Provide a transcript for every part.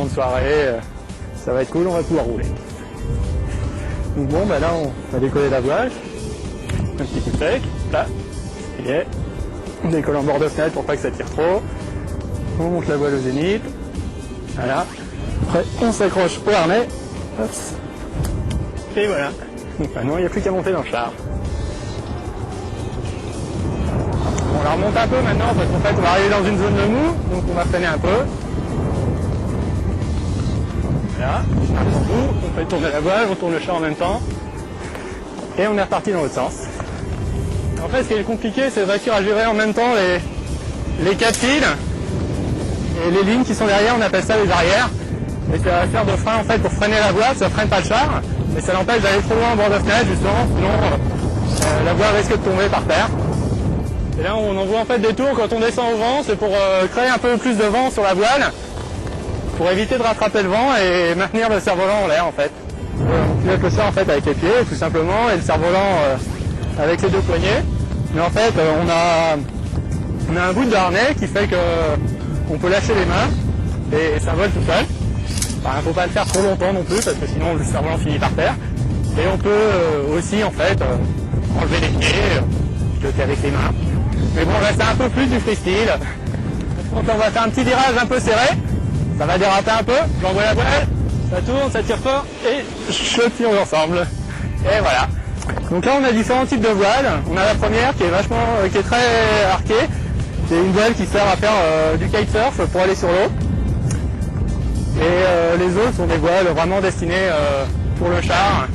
grande soirée, ça va être cool, on va pouvoir rouler. Donc bon, bah là on va décoller la voile, un petit coup sec, là, et on décolle en bord de fenêtre pour pas que ça tire trop, on monte la voile au zénith, voilà, après on s'accroche au harnais, hop, et voilà. Donc maintenant il n'y a plus qu'à monter dans le char. On la remonte un peu maintenant parce qu'en fait on va arriver dans une zone de mou, donc on va freiner un peu. Voilà, on fait tourner la voile, on tourne le char en même temps. Et on est reparti dans l'autre sens. En fait ce qui est compliqué c'est de réussir à gérer en même temps les 4 fils et les lignes qui sont derrière, on appelle ça les arrières. Et ça va faire de frein en fait pour freiner la voile, ça freine pas le char, mais ça l'empêche d'aller trop loin en bord de fenêtre justement, sinon la voile risque de tomber par terre. Et là on envoie en fait des tours quand on descend au vent, c'est pour créer un peu plus de vent sur la voile, pour éviter de rattraper le vent et maintenir le cerf-volant en l'air en fait. On pilote le char en fait avec les pieds tout simplement et le cerf-volant avec les 2 poignets. Mais en fait on a un bout de harnais qui fait que on peut lâcher les mains et ça vole tout seul. Enfin, faut pas le faire trop longtemps non plus parce que sinon le cerf-volant finit par terre. Et on peut aussi en fait enlever les pieds, piloter avec les mains. Mais bon là c'est un peu plus du freestyle. Donc on va faire un petit virage un peu serré. Ça va déraper un peu, j'envoie la voile, ça tourne, ça tire fort et je tire l'ensemble. Et voilà. Donc là on a différents types de voiles. On a la première qui est qui est très arquée. C'est une voile qui sert à faire du kitesurf pour aller sur l'eau. Et les autres sont des voiles vraiment destinées pour le char.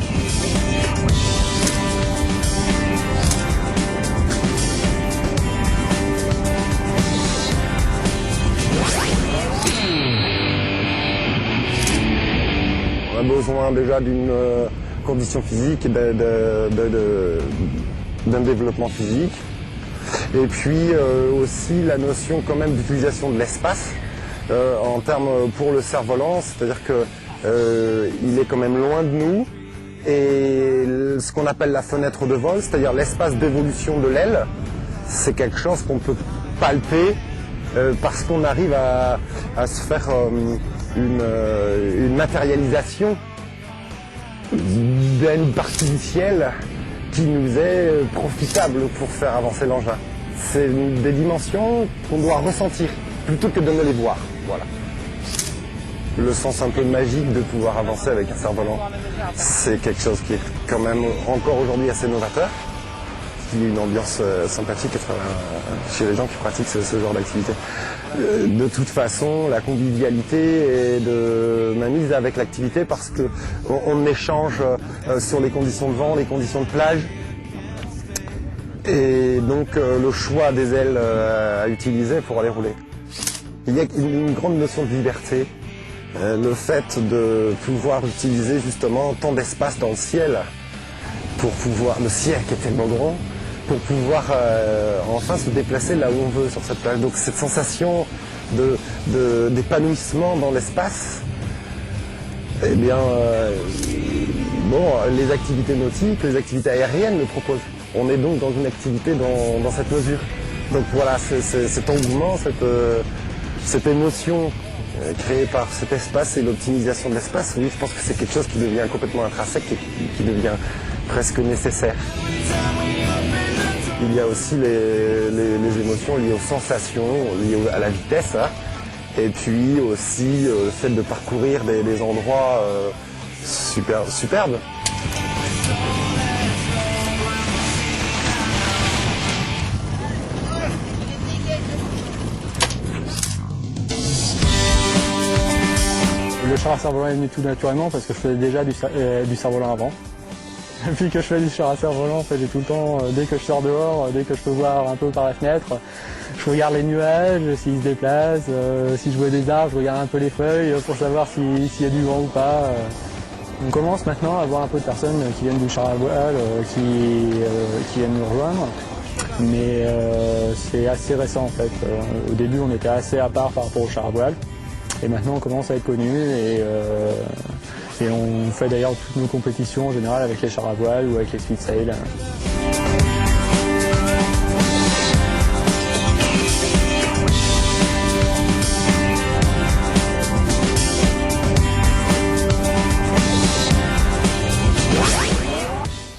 On a besoin déjà d'une condition physique, d'un développement physique. Et puis aussi la notion quand même d'utilisation de l'espace en termes pour le cerf-volant, c'est-à-dire que il est quand même loin de nous et ce qu'on appelle la fenêtre de vol, c'est-à-dire l'espace d'évolution de l'aile, c'est quelque chose qu'on peut palper parce qu'on arrive à se faire une matérialisation d'une partie du ciel qui nous est profitable pour faire avancer l'engin. C'est des dimensions qu'on doit ressentir plutôt que de ne les voir. Voilà. Le sens un peu magique de pouvoir avancer avec un cerf-volant, c'est quelque chose qui est quand même encore aujourd'hui assez novateur. Il y a une ambiance sympathique chez les gens qui pratiquent ce genre d'activité. De toute façon, la convivialité est de mainmise avec l'activité parce qu'on échange sur les conditions de vent, les conditions de plage. Et donc le choix des ailes à utiliser pour aller rouler. Il y a une grande notion de liberté. Le fait de pouvoir utiliser justement tant d'espace dans le ciel, pour pouvoir, le ciel qui est tellement grand, pour pouvoir enfin se déplacer là où on veut sur cette plage. Donc cette sensation d'épanouissement dans l'espace, eh bien, les activités nautiques, les activités aériennes le proposent. On est donc dans une activité dans cette mesure. Donc voilà, cet engouement, cette émotion créée par cet espace et l'optimisation de l'espace, oui, je pense que c'est quelque chose qui devient complètement intrinsèque et qui devient presque nécessaire. Il y a aussi les émotions liées aux sensations, liées à la vitesse, hein, et puis aussi le fait de parcourir des endroits superbes. Le char à cerf-volant est venu tout naturellement parce que je faisais déjà du cerf-volant avant. Depuis que je fais du char à cerf-volant, en fait, j'ai tout le temps, dès que je sors dehors, dès que je peux voir un peu par la fenêtre, je regarde les nuages, s'ils se déplacent, si je vois des arbres, je regarde un peu les feuilles pour savoir s'il y a du vent ou pas. On commence maintenant à voir un peu de personnes qui viennent du char à voile, qui viennent nous rejoindre. Mais c'est assez récent en fait. Au début on était assez à part par rapport au char à voile. Et maintenant on commence à être connu et on fait d'ailleurs toutes nos compétitions en général avec les chars à voile ou avec les speed sail.